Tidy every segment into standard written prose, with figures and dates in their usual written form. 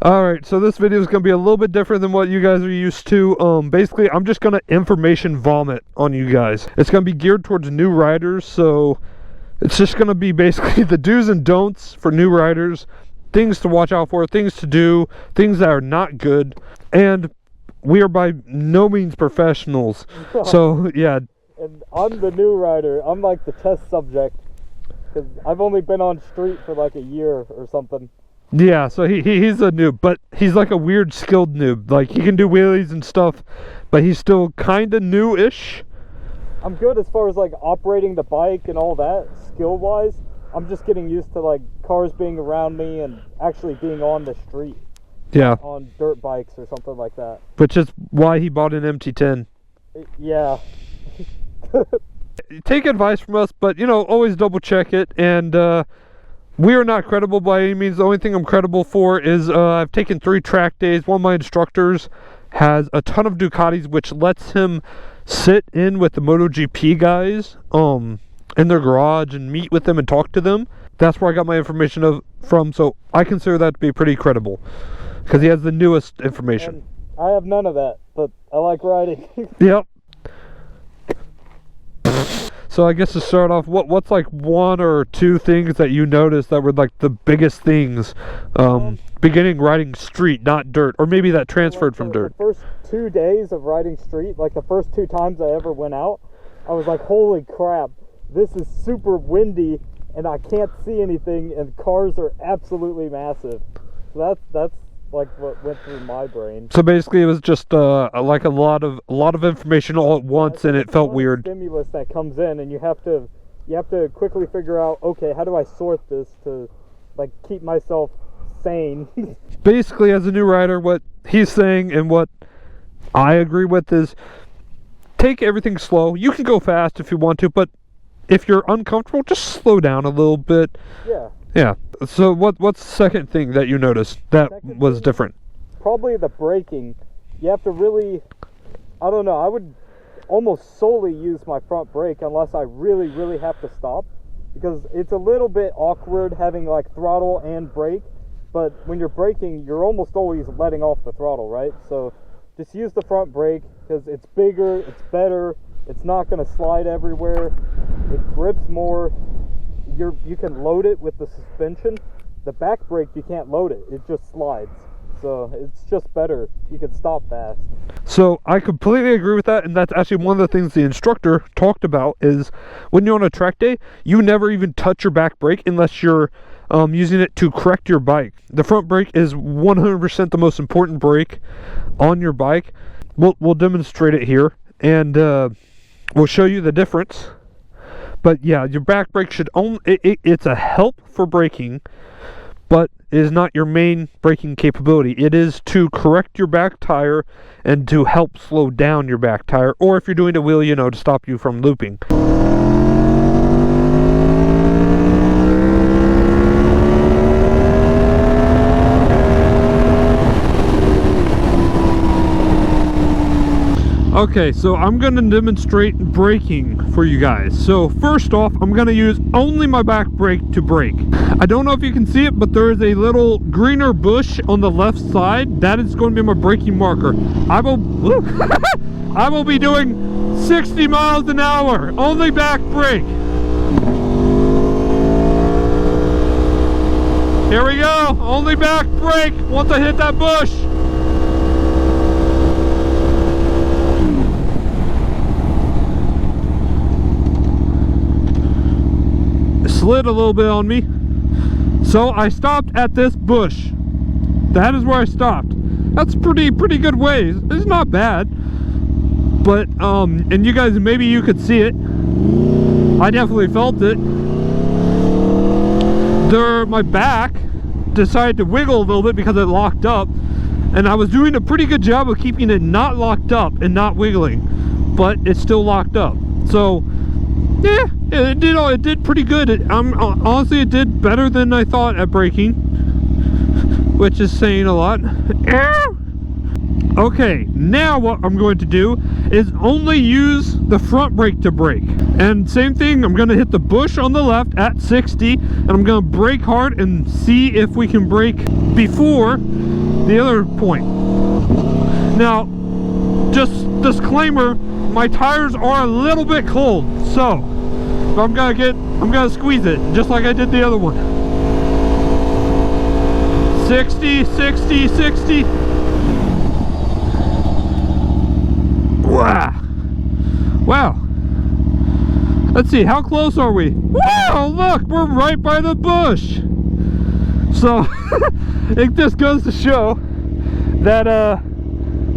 Alright, so this video is going to be a little bit different than what you guys are used to. Basically, I'm just going to information vomit on you guys. It's going to be geared towards new riders, so it's just going to be basically the do's and don'ts for new riders, things to watch out for, things to do, things that are not good, and we are by no means professionals. So, yeah. And I'm the new rider. I'm like the test subject, because I've only been on street for like a year or something. Yeah, so he's a noob, but he's like a weird skilled noob. Like, he can do wheelies and stuff, but he's still kind of new-ish. I'm good as far as like operating the bike and all that, skill-wise. I'm just getting used to like cars being around me and actually being on the street. Yeah. On dirt bikes or something like that. Which is why he bought an MT-10. Yeah. Take advice from us, but, you know, always double check it, and, we are not credible by any means. The only thing I'm credible for is I've taken 3 track days. One of my instructors has a ton of Ducatis, which lets him sit in with the MotoGP guys in their garage and meet with them and talk to them. That's where I got my information from, so I consider that to be pretty credible because he has the newest information. And I have none of that, but I like riding. Yep. So I guess to start off, what's like 1 or 2 things that you noticed that were like the biggest things beginning riding street, not dirt, or maybe that transferred from dirt? The first 2 days of riding street, like the first 2 times I ever went out, I was like, holy crap, this is super windy and I can't see anything and cars are absolutely massive. So that's like what went through my brain. So basically it was just like a lot of information all at once, and it felt weird. Stimulus that comes in, and you have to quickly figure out, okay, how do I sort this to like keep myself sane? Basically, as a new rider, what he's saying and what I agree with is take everything slow. You can go fast if you want to, but if you're uncomfortable, just slow down a little bit. Yeah. So what's the second thing that you noticed that was different? Probably the braking. You have to really, I don't know, I would almost solely use my front brake unless I really have to stop, because it's a little bit awkward having like throttle and brake, but when you're braking, you're almost always letting off the throttle, right? So just use the front brake because it's bigger, it's better, it's not going to slide everywhere, it grips more. You can load it with the suspension. The back brake, you can't load it. It just slides. So it's just better. You can stop fast. So I completely agree with that, and that's actually one of the things the instructor talked about is when you're on a track day, you never even touch your back brake unless you're using it to correct your bike. The front brake is 100% the most important brake on your bike. We'll demonstrate it here, and we'll show you the difference. But yeah, your back brake should only, it's a help for braking, but it is not your main braking capability. It is to correct your back tire and to help slow down your back tire, or if you're doing a wheel, you know, to stop you from looping. Okay, so I'm going to demonstrate braking for you guys. So first off, I'm going to use only my back brake to brake. I don't know if you can see it, but there is a little greener bush on the left side. That is going to be my braking marker. I will be doing 60 miles an hour, only back brake. Here we go, only back brake once I hit that bush. Slid a little bit on me, so I stopped at this bush. That is where I stopped. That's pretty good ways. It's not bad, but and you guys, maybe you could see it. I definitely felt it. My back decided to wiggle a little bit because it locked up, and I was doing a pretty good job of keeping it not locked up and not wiggling, but it's still locked up. So yeah, it did pretty good. Honestly, it did better than I thought at braking, which is saying a lot. Okay, now what I'm going to do is only use the front brake to brake. And same thing, I'm going to hit the bush on the left at 60, and I'm going to brake hard and see if we can brake before the other point. Now, just disclaimer, my tires are a little bit cold, so I'm gonna squeeze it just like I did the other one. 60, 60, 60. Wow. Wow. Let's see, how close are we? Wow, look, we're right by the bush. So, it just goes to show that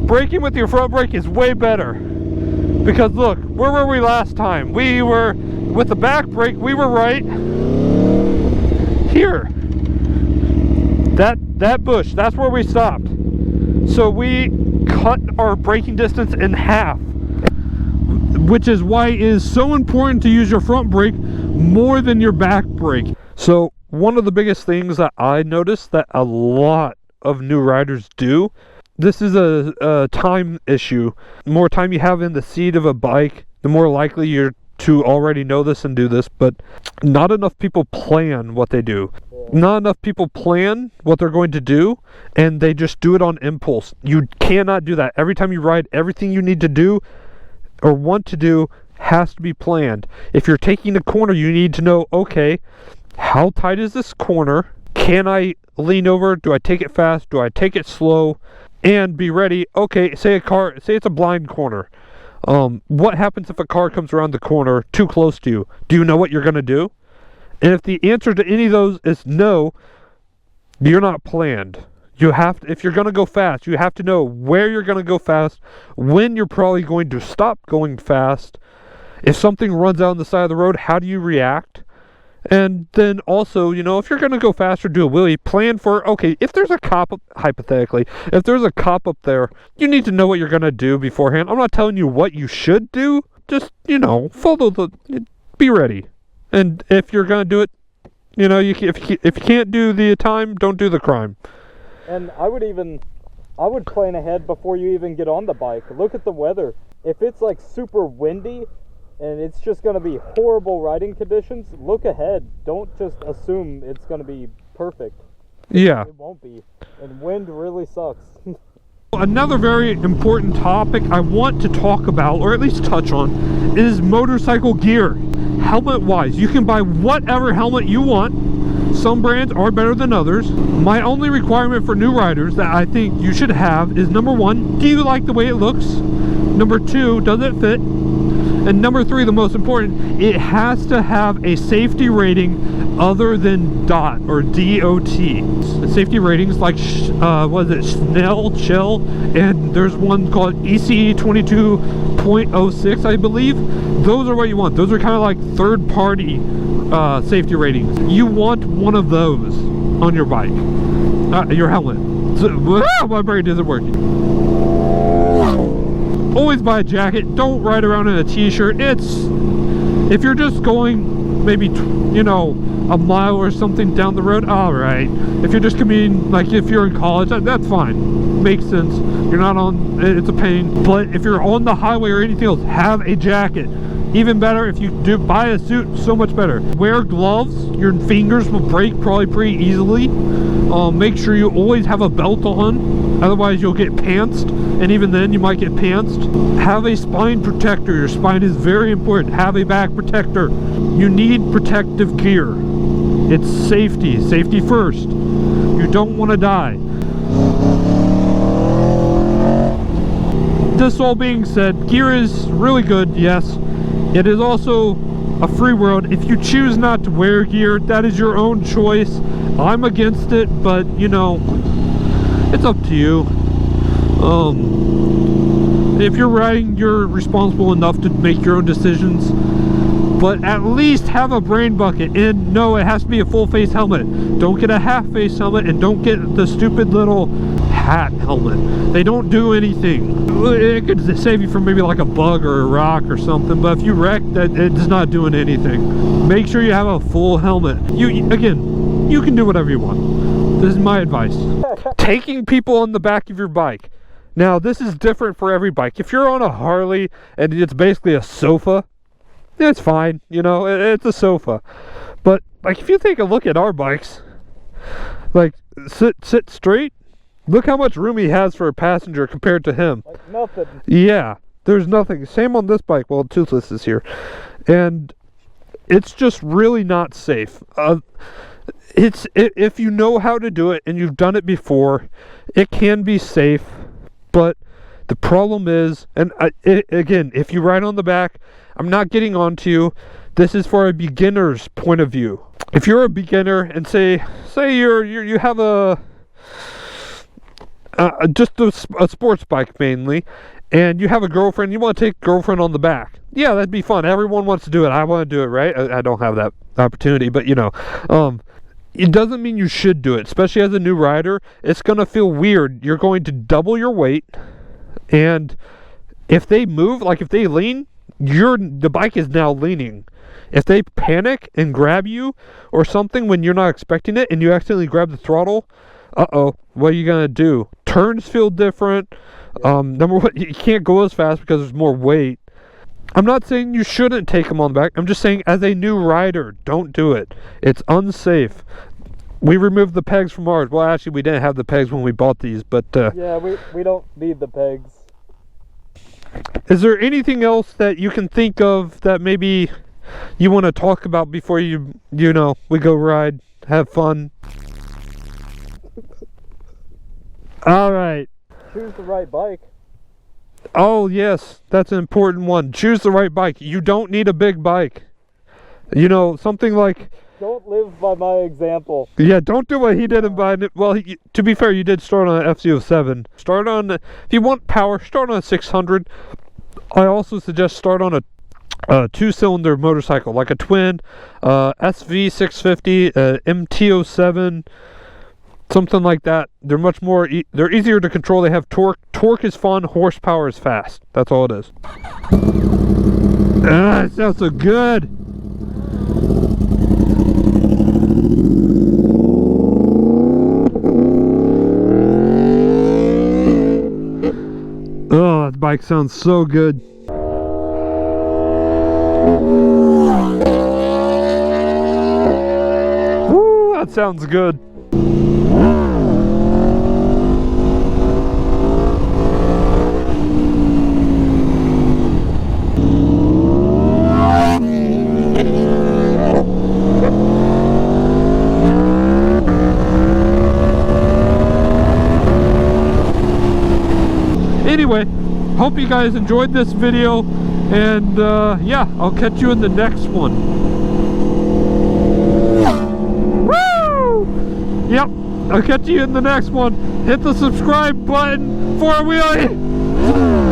braking with your front brake is way better. Because look, where were we last time? We were, with the back brake, we were right here. That bush, that's where we stopped. So we cut our braking distance in half. Which is why it is so important to use your front brake more than your back brake. So one of the biggest things that I noticed that a lot of new riders do, this is a time issue. The more time you have in the seat of a bike, the more likely you're to already know this and do this, but not enough people plan what they do. Not enough people plan what they're going to do, and they just do it on impulse. You cannot do that. Every time you ride, everything you need to do or want to do has to be planned. If you're taking a corner, you need to know, okay, how tight is this corner? Can I lean over? Do I take it fast? Do I take it slow? And be ready. Okay, say it's a blind corner. What happens if a car comes around the corner too close to you? Do you know what you're going to do? And if the answer to any of those is no, you're not planned. You have to, if you're going to go fast, you have to know where you're going to go fast, when you're probably going to stop going fast. If something runs out on the side of the road, how do you react? And then also, you know, if you're going to go fast or do a wheelie, plan for, okay, if there's a cop, hypothetically, if there's a cop up there, you need to know what you're going to do beforehand. I'm not telling you what you should do. Just, you know, be ready. And if you're going to do it, you know, if you can't do the time, don't do the crime. And I would plan ahead before you even get on the bike. Look at the weather. If it's like super windy and it's just going to be horrible riding conditions, look ahead. Don't just assume it's going to be perfect. Yeah. It won't be. And wind really sucks. Another very important topic I want to talk about, or at least touch on, is motorcycle gear. Helmet wise, you can buy whatever helmet you want. Some brands are better than others. My only requirement for new riders that I think you should have is, number one, do you like the way it looks? Number two, does it fit? And number three, the most important, it has to have a safety rating other than DOT or DOT. Safety ratings like, what is it, Schnell, Chill, and there's one called ECE 22.06, I believe. Those are what you want. Those are kind of like third-party safety ratings. You want one of those on your bike, your helmet. So, my brain isn't working. Always buy a jacket. Don't ride around in a t-shirt. If you're just going maybe, you know, a mile or something down the road, all right. If you're just commuting, like if you're in college, that's fine. Makes sense. You're not on, it's a pain. But if you're on the highway or anything else, have a jacket. Even better, if you do buy a suit, so much better. Wear gloves. Your fingers will break probably pretty easily. Make sure you always have a belt on, otherwise you'll get pantsed, and even then you might get pantsed. Have a spine protector. Your spine is very important. Have a back protector. You need protective gear. It's safety first. You don't want to die. This all being said, gear is really good, yes. It is also a free world. If you choose not to wear gear, that is your own choice. I'm against it, but you know, it's up to you. If you're riding, you're responsible enough to make your own decisions, but at least have a brain bucket. And no, it has to be a full face helmet. Don't get a half face helmet, and don't get the stupid little hat helmet. They don't do anything. It could save you from maybe like a bug or a rock or something, but if you wreck, that it's not doing anything. Make sure you have a full helmet. You can do whatever you want. This is my advice. Taking people on the back of your bike. Now, this is different for every bike. If you're on a Harley and it's basically a sofa, it's fine. You know, it's a sofa. But like, if you take a look at our bikes, like sit straight, Look how much room he has for a passenger compared to him. Like nothing. Yeah, there's nothing. Same on this bike. Well, Toothless is here. And it's just really not safe. If you know how to do it and you've done it before, it can be safe. But the problem is, and again, if you ride on the back, I'm not getting on to you. This is for a beginner's point of view. If you're a beginner and say you have just a sports bike mainly, and you have a girlfriend, you want to take girlfriend on the back. Yeah, that'd be fun. Everyone wants to do it. I want to do it, right? I don't have that opportunity, but you know, it doesn't mean you should do it, especially as a new rider. It's going to feel weird. You're going to double your weight, and if they move, like if they lean, the bike is now leaning. If they panic and grab you or something when you're not expecting it and you accidentally grab the throttle, what are you going to do? Turns feel different. Number one, you can't go as fast because there's more weight. I'm not saying you shouldn't take them on the back. I'm just saying as a new rider, don't do it. It's unsafe. We removed the pegs from ours. Well, actually, we didn't have the pegs when we bought these, but yeah, we don't need the pegs. Is there anything else that you can think of that maybe you want to talk about before we go ride, have fun? All right. Choose the right bike. Oh yes, that's an important one. Choose the right bike. You don't need a big bike. You know, something like... Don't live by my example. Yeah, don't do what he did and buy it. Well, to be fair, you did start on an FZ07. Start on, if you want power, start on a 600. I also suggest start on a two-cylinder motorcycle, like a twin, SV650, MT07, something like that. They're much more, they're easier to control. They have torque. Torque is fun, horsepower is fast. That's all it is. It sounds so good. Oh, that bike sounds so good. Woo, that sounds good. Anyway, hope you guys enjoyed this video, and yeah, I'll catch you in the next one. Woo! Yep, I'll catch you in the next one. Hit the subscribe button for a wheelie.